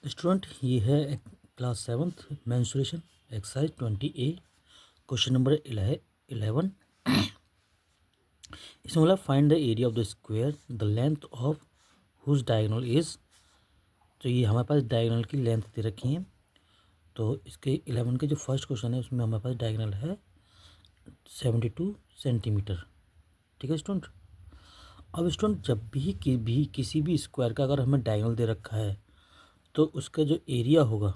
Student ये है class 7th mensuration exercise 20A question number 11। इसमें बोला find the area of the square the length of whose diagonal is. तो ये हमारे पास डायगोनल की लेंथ दे रखी है। तो इसके 11 के जो फर्स्ट क्वेश्चन है उसमें हमारे पास डायगोनल है 72 सेंटीमीटर। ठीक है स्टूडेंट। अब स्टूडेंट जब भी किसी भी स्क्वायर का अगर हमें डायगोनल दे रखा है तो उसका जो एरिया होगा,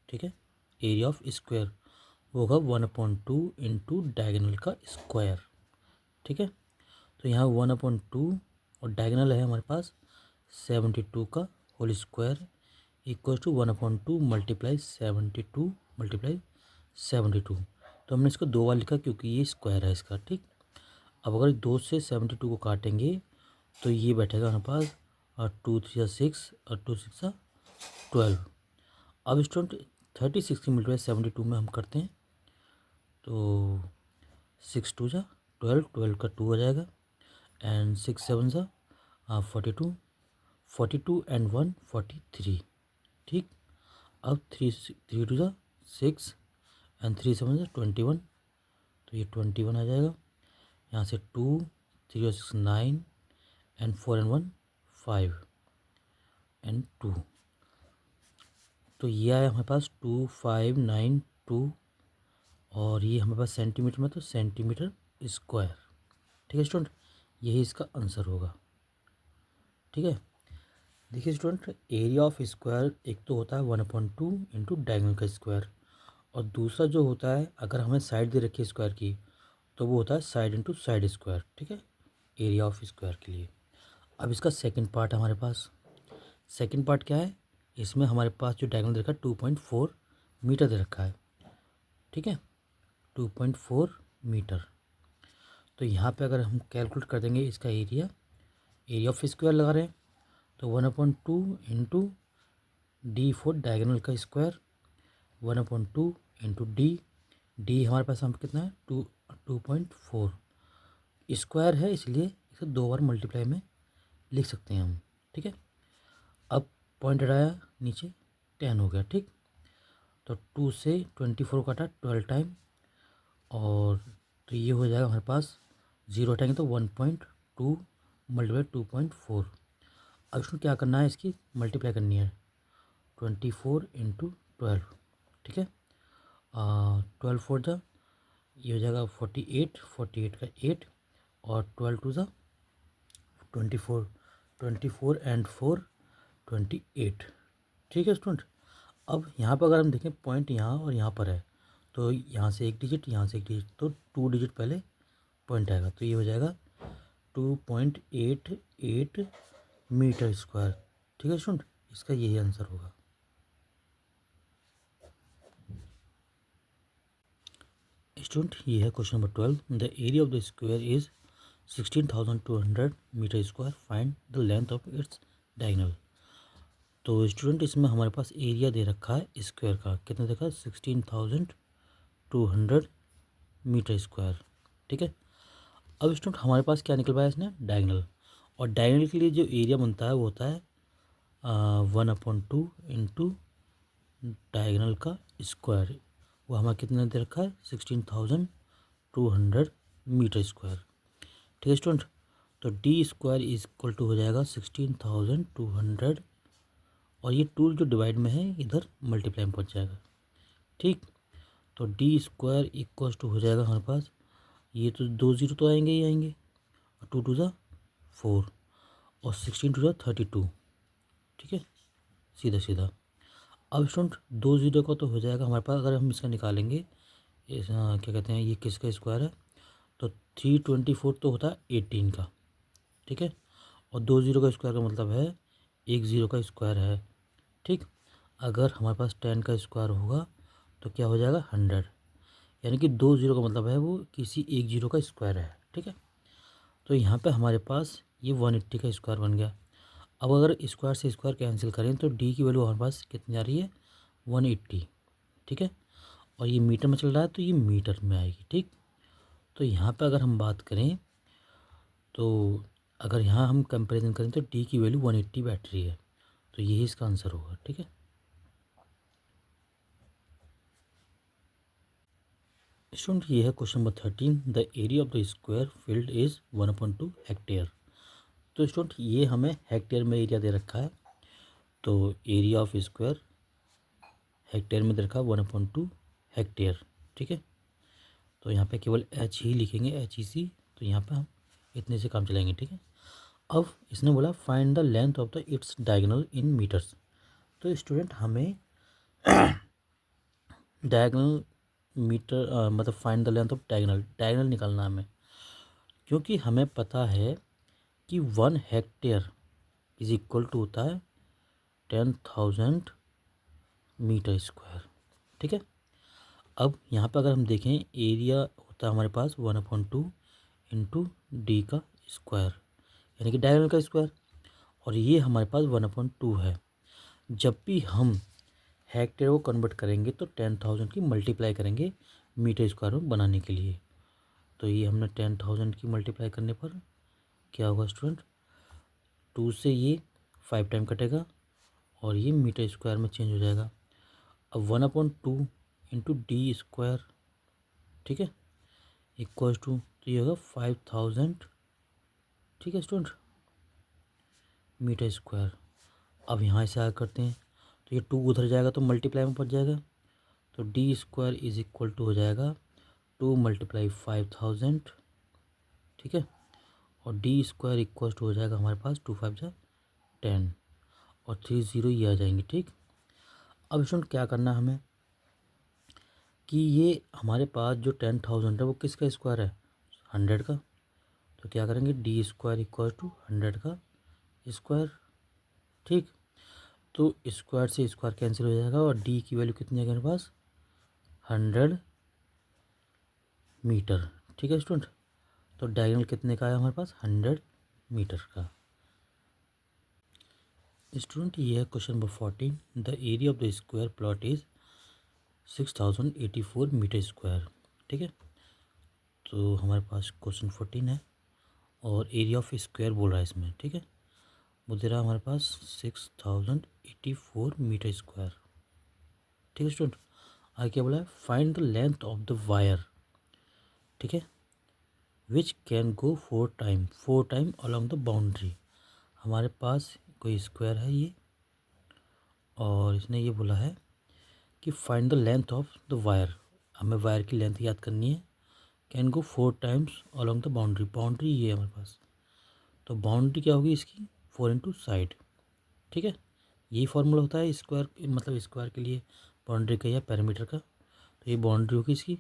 ठीक है, एरिया ऑफ स्क्वायर वो होगा 1/2 इंटू डायगोनल का स्क्वायर। ठीक है। तो यहाँ 1/2 और डायगोनल है हमारे पास 72 का whole square equal to 1/2 multiply 72 multiply 72। तो हमने इसको दो बार लिखा क्योंकि ये स्क्वायर है इसका। ठीक। अब अगर 2 से 72 को काटेंगे तो ये बैठेगा हमारे पास और 2 3 6 और 2 6 12। अब स्टूडेंट 36 की मल्टीप्लाई 72 में हम करते हैं तो 6 2 जा 12, 12 का 2 आ जाएगा एंड 6 7 जा 42, 42 एंड 1 43। ठीक। अब 3 2 जा 6 एंड 3 7 जा 21। तो ये 21 आ जाएगा। यहाँ से 2 3 और 6 9 एंड 4 एंड 1 5 एंड 2। तो ये आया हमारे पास 2 5 9 2 और ये हमारे पास सेंटीमीटर में तो सेंटीमीटर स्क्वायर। ठीक है स्टूडेंट, यही इसका आंसर होगा। ठीक है। देखिए स्टूडेंट, एरिया ऑफ स्क्वायर एक तो होता है 1/2 इंटू डायगोनल का स्क्वायर और दूसरा जो होता है अगर हमें साइड दे रखी है स्क्वायर की तो वो होता है साइड इंटू साइड स्क्वायर। ठीक है, एरिया ऑफ स्क्वायर के लिए। अब इसका सेकंड पार्ट हमारे पास, सेकंड पार्ट क्या है, इसमें हमारे पास जो डायगोनल दे रखा है 2.4 मीटर दे रखा है। ठीक है, 2.4 मीटर। तो यहाँ पे अगर हम कैलकुलेट कर देंगे इसका एरिया ऑफ स्क्वायर लगा रहे हैं तो 1/2 इंटू डी फोर डायगोनल का स्क्वायर 1/2 इंटू डी हमारे पास हम कितना है 2.4 स्क्वायर है इसलिए इसे दो बार मल्टीप्लाई में लिख सकते हैं हम। ठीक है। अब पॉइंट हटाया नीचे 10 हो गया। ठीक। तो 2 से 24 काटा 12 टाइम और तो ये हो जाएगा हमारे पास 0 हटाएंगे तो 1.2 मल्टीप्लाई 2.4। अब इसको क्या करना है, इसकी मल्टीप्लाई करनी है 24 इंटू 12। ठीक है। 12 4 जा ये हो जाएगा 48, 48 का 8 और 12 2 जा 24, 24 एंड 4 28। ठीक है स्टूडेंट। अब यहाँ पर अगर हम देखें पॉइंट यहाँ और यहाँ पर है तो यहाँ से एक डिजिट यहाँ से एक डिजिट तो 2 डिजिट पहले पॉइंट आएगा तो ये हो जाएगा 2.88 मीटर स्क्वायर। ठीक है स्टूडेंट, इसका यही आंसर होगा। स्टूडेंट ये है question number 12। The area of the square is 16,200 metre square, find the length of its diagonal. तो स्टूडेंट इसमें हमारे पास एरिया दे रखा है स्क्वायर का, कितना देखा है 16,200 मीटर स्क्वायर। ठीक है। अब स्टूडेंट हमारे पास क्या निकल पाया इसने डायगोनल, और डायगोनल के लिए जो एरिया बनता है वो होता है 1/2 इंटू डायगोनल का स्क्वायर। वो हमारा कितना दे रखा है 16,200 मीटर स्क्वायर। ठीक है स्टूडेंट। तो D square is equal to हो जाएगा 16,200 और ये 2 जो डिवाइड में है इधर मल्टीप्लाई में पहुंच जाएगा। ठीक। तो डी स्क्वायर इक्वल टू हो जाएगा हमारे पास, ये तो 2 0 तो आएंगे ही आएंगे और 2 2 जा 4 और 16 2 जा 32। ठीक है, सीधा सीधा। अब स्टूडेंट 2 0 का तो हो जाएगा हमारे पास, अगर हम इसका निकालेंगे क्या कहते हैं ये किसका स्क्वायर है तो 324 तो होता है 18 का। ठीक है, और 2 0 का स्क्वायर का मतलब है 1 0 का स्क्वायर है। ठीक। अगर हमारे पास 10 का स्क्वायर होगा तो क्या हो जाएगा 100, यानी कि 2 0 का मतलब है वो किसी 1 0 का स्क्वायर है। ठीक है। तो यहाँ पे हमारे पास ये 180 का स्क्वायर बन गया। अब अगर स्क्वायर से स्क्वायर कैंसिल करें तो डी की वैल्यू हमारे पास कितनी आ रही है 180। ठीक है, और ये मीटर में चल रहा है तो ये मीटर में आएगी। ठीक। तो यहाँ पे अगर हम बात करें तो अगर यहाँ हम कंपैरिजन करें तो डी की वैल्यू 180 बैठ रही है तो यही इसका आंसर होगा। ठीक है स्टूडेंट, ये है question number 13। The area of the square field is 1/2 hectare. तो स्टूडेंट ये हमें हेक्टेयर में एरिया दे रखा है, तो एरिया ऑफ स्क्वायर हेक्टेयर में दे रखा है 1/2 हेक्टेयर। ठीक है, तो यहाँ पे केवल एच ही लिखेंगे, HEC। तो यहाँ पे हम इतने से काम चलाएंगे। ठीक है, अब इसने बोला find the length of the its diagonal in metres. तो स्टूडेंट हमें डायगोनल मीटर मतलब find the length of diagonal निकालना है हमें, क्योंकि हमें पता है कि 1 हेक्टेयर इज इक्वल टू होता है 10,000 मीटर स्क्वायर। ठीक है, अब यहाँ पर अगर हम देखें एरिया होता है हमारे पास 1/2 इंटू डी का स्क्वायर, यानी कि डायगोनल का स्क्वायर, और ये हमारे पास 1/2 है। जब भी हम हेक्टेयर को कन्वर्ट करेंगे तो 10,000 की मल्टीप्लाई करेंगे मीटर स्क्वायर में बनाने के लिए। तो ये हमने 10,000 की मल्टीप्लाई करने पर क्या होगा स्टूडेंट, 2 से ये 5 टाइम कटेगा और ये मीटर स्क्वायर में चेंज हो जाएगा। अब 1/2 इंटू डी स्क्वायर, ठीक है, इक्वल टू, तो ये होगा 5,000। ठीक है स्टूडेंट, मीटर स्क्वायर। अब यहाँ से आगे करते हैं, तो ये 2 उधर जाएगा तो मल्टीप्लाई में पड़ जाएगा, तो D square is equal to हो जाएगा 2 × 5,000। ठीक है, और डी स्क्वायर इक्वल टू हो जाएगा हमारे पास 2 × 5 = 10 और 3 0 ये आ जाएंगे। ठीक, अब स्टूडेंट क्या करना है हमें कि ये हमारे पास जो 10,000 है वो किसका स्क्वायर है, 100 का। तो क्या करेंगे, डी स्क्वायर इक्वल टू 100 का स्क्वायर। ठीक, तो स्क्वायर से स्क्वायर कैंसिल हो जाएगा और डी की वैल्यू कितनी है हमारे पास, 100 मीटर। ठीक है स्टूडेंट, तो डायगोनल कितने का है हमारे पास, 100 मीटर का। स्टूडेंट ये है question number 14। The area of the square plot is 6084 metre square. ठीक है, तो हमारे पास क्वेश्चन 14 है और एरिया ऑफ स्क्वायर बोल रहा है इसमें। ठीक है, वो दे रहा है हमारे पास 6084 मीटर स्क्वायर। ठीक है स्टूडेंट, आगे क्या बोला है, find the length of the wire. ठीक है, which can go 4 time along the boundary. हमारे पास कोई स्क्वायर है ये, और इसने ये बोला है कि find the length of the wire, हमें वायर की लेंथ याद करनी है। Can go 4 times along the boundary, boundary ये है हमारे पास, तो बाउंड्री क्या होगी इसकी, 4 इंटू साइड। ठीक है, यही फॉर्मूला होता है स्क्वायर, मतलब स्क्वायर के लिए बाउंड्री का या पैरामीटर का। तो ये बाउंड्री होगी इसकी,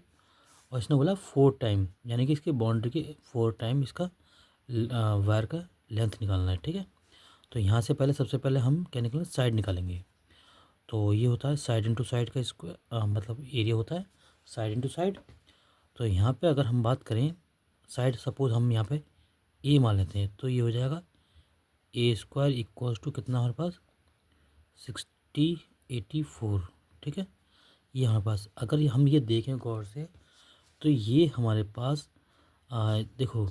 और इसने बोला 4 टाइम, यानी कि इसके बाउंड्री के 4 टाइम इसका वायर का लेंथ निकालना है। ठीक है, तो यहाँ से पहले सबसे पहले हम क्या निकालेंगे, साइड निकालेंगे। तो ये होता है साइड इंटू साइड का स्क्वायर, मतलब एरिया होता है साइड इंटू साइड। तो यहाँ पे अगर हम बात करें साइड, सपोज हम यहाँ पे ए मान लेते हैं, तो ये हो जाएगा ए स्क्वायर इक्वल्स टू कितना हमारे पास, 6084। ठीक है, ये हमारे पास, अगर हम ये देखें गौर से, तो ये हमारे पास देखो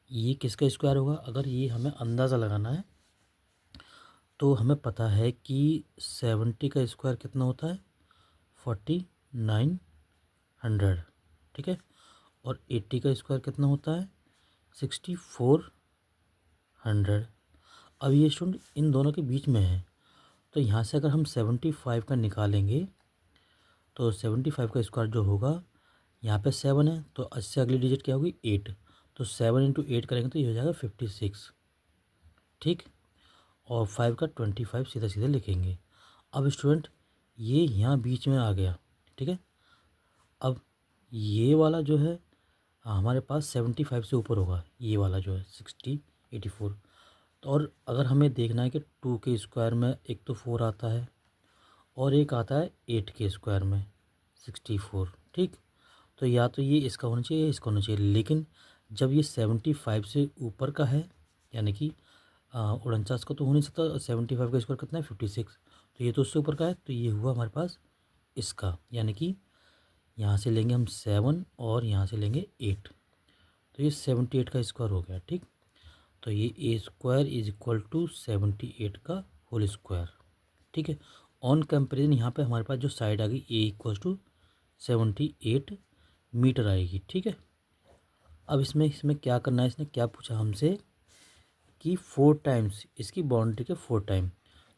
ये किसका स्क्वायर होगा। अगर ये हमें अंदाज़ा लगाना है तो हमें पता है कि 70 का स्क्वायर कितना होता है, 4900। ठीक है, और 80 का स्क्वायर कितना होता है, 6400। अब ये स्टूडेंट इन दोनों के बीच में है, तो यहाँ से अगर हम 75 का निकालेंगे तो 75 का स्क्वायर जो होगा, यहाँ पे 7 है तो इससे अगली डिजिट क्या होगी, 8। तो 7 इंटू 8 करेंगे तो ये हो जाएगा 56। ठीक, और 5 का 25 सीधा सीधा लिखेंगे। अब स्टूडेंट ये यहाँ बीच में आ गया। ठीक है, अब ये वाला जो है हमारे पास 75 से ऊपर होगा, ये वाला जो है 6084। तो और अगर हमें देखना है कि 2 के स्क्वायर में एक तो 4 आता है और एक आता है 8 के स्क्वायर में 64। ठीक, तो या तो ये इसका होना चाहिए या इसका होना चाहिए, लेकिन जब ये 75 से ऊपर का है, यानी कि 49 का तो हो नहीं सकता, 75 का स्क्वायर कितना है, 56। तो ये तो उससे ऊपर का है, तो ये हुआ हमारे पास इसका, यानी कि यहाँ से लेंगे हम 7 और यहाँ से लेंगे 8, तो ये 78 का स्क्वायर हो गया। ठीक, तो ये ए स्क्वायर इज इक्वल टू 78 का होल स्क्वायर। ठीक है, ऑन कंपेरिजन यहाँ पे हमारे पास जो साइड आ गई ए इक्वल टू 78 मीटर आएगी। ठीक है, अब इसमें क्या करना है, इसने क्या पूछा हमसे कि 4 टाइम्स इसकी बाउंड्री के 4 टाइम।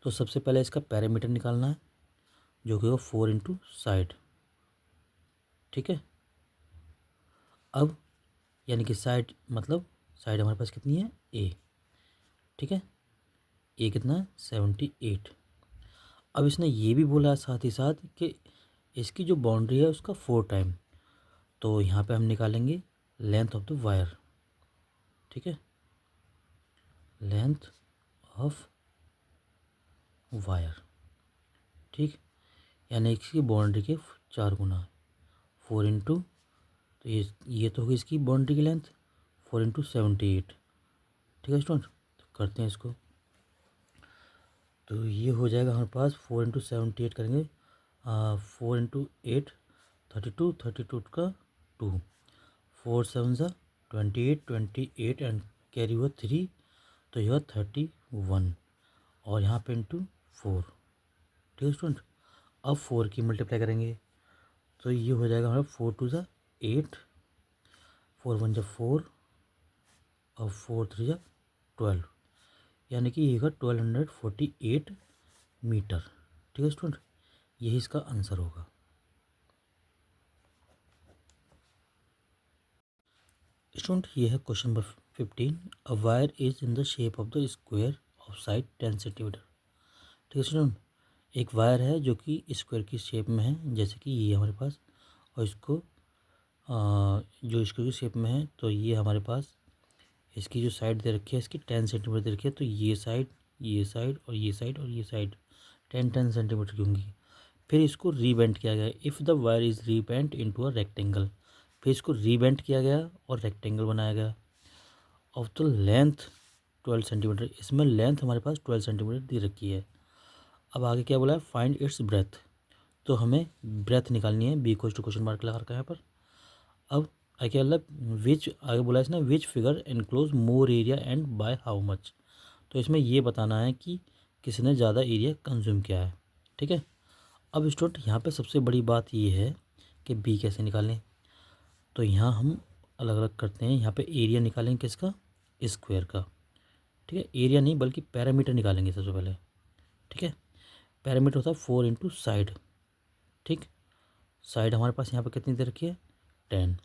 तो सबसे पहले इसका पैरामीटर निकालना है जो कि होगा 4 इंटू साइड। ठीक है, अब यानी कि साइड मतलब साइड हमारे पास कितनी है ए। ठीक है, ए कितना है 78। अब इसने ये भी बोला है साथ ही साथ कि इसकी जो बाउंड्री है उसका 4 टाइम। तो यहाँ पे हम निकालेंगे लेंथ ऑफ द वायर। ठीक है, लेंथ ऑफ वायर। ठीक, यानी इसकी बाउंड्री के 4 गुना 4 इंटू, तो ये तो होगी इसकी बाउंड्री की लेंथ 4 इंटू 78। ठीक है स्टूडेंट, तो करते हैं इसको। तो ये हो जाएगा हमारे पास 4 इंटू 78 करेंगे, 4 इंटू 8 32, 32 का 2, 4 7 ज़ा 28, 28 एंड कैरी हुआ 3, तो यह 31 और यहाँ पे इंटू 4। ठीक है स्टूडेंट, अब 4 की मल्टीप्लाई करेंगे तो ये हो जाएगा हमारा 4 2 ज़ा 8, 4 1 ज़ा 4 और 4 3 ज़ा 12, यानी कि ये 1248 मीटर। ठीक है स्टूडेंट, यही इसका आंसर होगा। स्टूडेंट, ये है question number 15। A wire is in the shape of the square of side 10 centimetre. ठीक है स्टूडेंट, एक वायर है जो कि स्क्वायर की शेप में है, जैसे कि ये हमारे पास, और इसको जो स्क्वायर की शेप में है, तो ये हमारे पास इसकी जो साइड दे रखी है इसकी 10 सेंटीमीटर दे रखी है। तो ये साइड, ये साइड और ये साइड और ये साइड 10 सेंटीमीटर की होंगी। फिर इसको रीबेंट किया गया, if the wire is rebent into a rectangle. फिर इसको रीबेंट किया गया और रेक्टेंगल बनाया गया ऑफ द लेंथ 12 सेंटीमीटर। इसमें लेंथ हमारे पास 12 सेंटीमीटर दी रखी है। अब आगे क्या बोला है, फाइंड इट्स ब्रेथ। तो हमें ब्रेथ निकालनी है, बी कोस टू क्वेश्चन मार्क लगा रखा है यहाँ पर। अब आगे क्या बोला, विच, आगे बोला इसने which figure enclose more area and by how much. तो इसमें ये बताना है कि किसने ज़्यादा एरिया कंज्यूम किया है। ठीक है, अब स्टूडेंट यहाँ पे सबसे बड़ी बात ये है कि बी कैसे निकालें। तो यहाँ हम अलग अलग करते हैं, यहाँ पे एरिया निकालेंगे किसका, स्क्वायर का। ठीक है, एरिया नहीं बल्कि पैरामीटर निकालेंगे सबसे पहले। ठीक है, पैरामीटर होता है 4 इंटू साइड। ठीक, साइड हमारे पास यहाँ पे कितनी दे रखी है 10,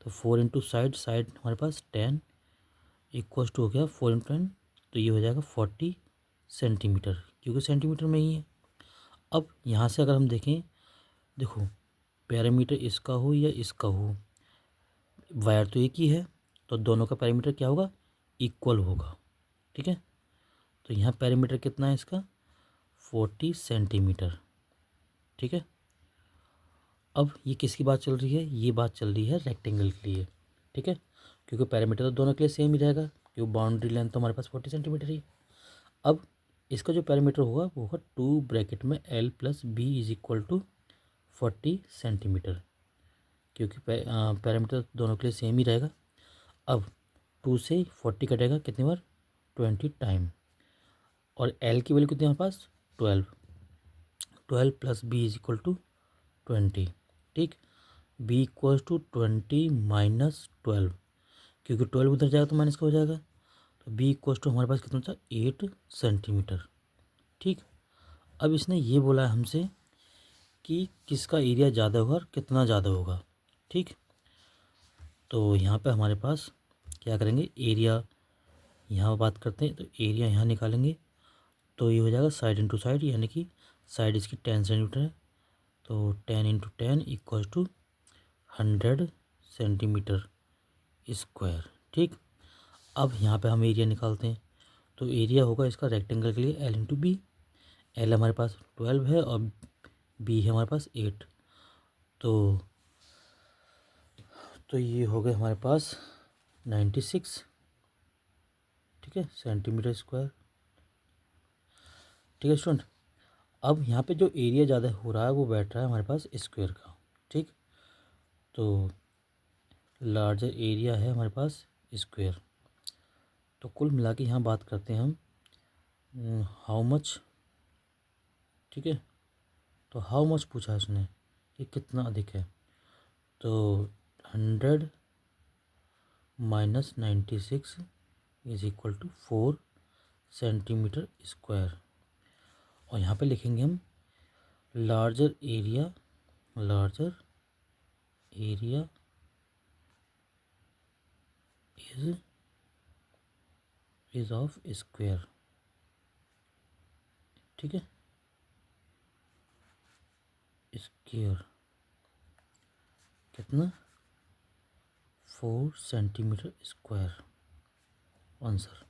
तो 4 इंटू साइड, साइड हमारे पास 10 इक्वल्स टू हो गया 4 इंटू 10, तो ये हो जाएगा 40 सेंटीमीटर, क्योंकि सेंटीमीटर में ही है। अब यहाँ से अगर हम देखें, देखो पैरामीटर इसका हो या इसका हो, वायर तो एक ही है, तो दोनों का पैरामीटर क्या होगा, इक्वल होगा। ठीक है, तो यहाँ पैरामीटर कितना है इसका 40 सेंटीमीटर। ठीक है, अब ये किसकी बात चल रही है, ये बात चल रही है रेक्टेंगल के लिए। ठीक है, क्योंकि पैरामीटर तो दोनों के लिए सेम ही रहेगा, क्योंकि बाउंड्री लेंथ तो हमारे पास 40 सेंटीमीटर ही। अब इसका जो पैरामीटर होगा वो होगा 2 ब्रैकेट में L plus B is equal to 40 centimetre, क्योंकि पैरामीटर दोनों के लिए सेम ही रहेगा। अब 2 से 40 कटेगा कितनी बार, 20 टाइम, और L की वैल्यू कितनी है हमारे पास 12, 12 plus B is equal to 20। ठीक, बी इक्वल टू 20 माइनस 12, क्योंकि 12 उधर जाएगा तो माइनस का हो जाएगा, तो बी इक्वल टू हमारे पास कितना था 8 सेंटीमीटर। ठीक, अब इसने ये बोला है हमसे कि किसका एरिया ज़्यादा होगा और कितना ज़्यादा होगा। ठीक, तो यहाँ पे हमारे पास क्या करेंगे, एरिया यहाँ बात करते हैं, तो एरिया यहाँ निकालेंगे, तो ये हो जाएगा साइड इंटू साइड, यानी कि साइड इसकी 10 सेंटीमीटर है, तो 10 into 10 equal to 100 centimetre square. ठीक, अब यहाँ पे हम एरिया निकालते हैं, तो एरिया होगा इसका रेक्टेंगल के लिए L इंटू बी। L हमारे पास 12 है और बी है हमारे पास 8, तो ये हो गए हमारे पास 96। ठीक है, सेंटीमीटर स्क्वायर। ठीक है स्टूडेंट, अब यहाँ पे जो एरिया ज़्यादा हो रहा है वो बैठ रहा है हमारे पास स्क्वायर का। ठीक, तो लार्जर एरिया है हमारे पास स्क्वायर। तो कुल मिला के यहाँ बात करते हैं हम, हाउ मच, ठीक है। तो हाउ मच पूछा है उसने कि कितना अधिक है, तो 100 - 96 is equal to 4 centimetre square. और यहाँ पे लिखेंगे हम larger area, larger area is of square, ठीक है, स्क्वायर कितना 4 सेंटीमीटर स्क्वायर आंसर।